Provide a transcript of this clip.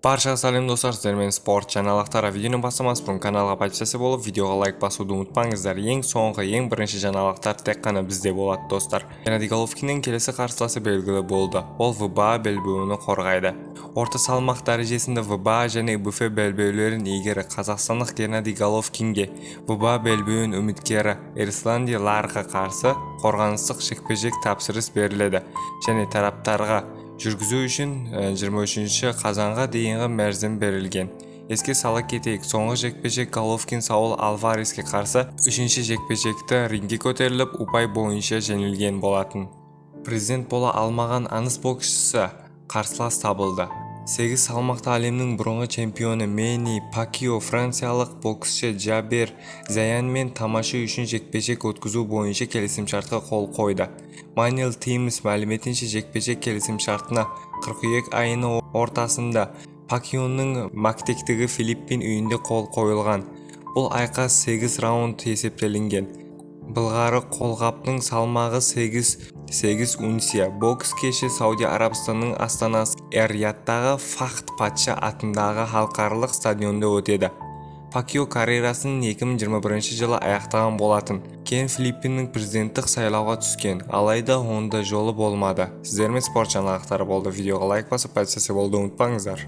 Barchaga salom dostlar, sizlar meni sport жаңалыктар видеоны басамас бұрын каналға подписаться болып, видеоға лайк басуды ұмытпаңыздар. Ең соңғы, ең бірінші жаңалықтар тек қана бізде болады достар. Геннадий Головкиннің келесі қарсыласы белгілі болды. Ол ВБА белбеуін қорғайды. Орта салмақ дәрежесінде ВБА және УФ белбеулерін иегері қазақстандық Геннадий Головкинге ВБА белбеуін үміткері Эрсланди Ларға қарсы қорғаныстық жекпе-жек тапсырыс беріледі және тараптарға жүргізу үшін 23 қазанға дейінгі мерзім берілген. Еске сала кетейік, соңғы жекпе-жек Головкин Саул Альвареске қарсы 3-ші жекпе-жекті рингке көтеріліп, ұпай бойынша жеңілген болатын. Президент бола алмаған аңыз боксшысы қарсылас табылды. 8 салмақта әлемнің бұрынғы чемпионы Мэнни Пакьяо франциялық боксшы Джабер Заянмен тамаша үшін жекпе-жек өткізу бойынша келісімшартқа қол қойды. Манил Тимс мәліметінше жекпе-жек келісімшартына қыркүйек айының ортасында Пакьяоның Мактектегі Филиппин үйінде қол қойылған. Бұл айқас 8 раунд есептелінген. Былғары қолғаптың салмағы 8 унция. Бокс кеші Сауди Арабстанның астанасы Эр-Ядтағы Фахд Патша атындағы халықаралық стадионда өтеді. Пакьяо карьерасын 2021 жылы аяқтаған болатын. Кейін Филиппиннің президенттік сайлауға түскен, алайда онда жолы болмады. Сіздермен спорт жаңалықтары болды. Видеоға лайк басып, подписаться болуды ұмытпаңыздар.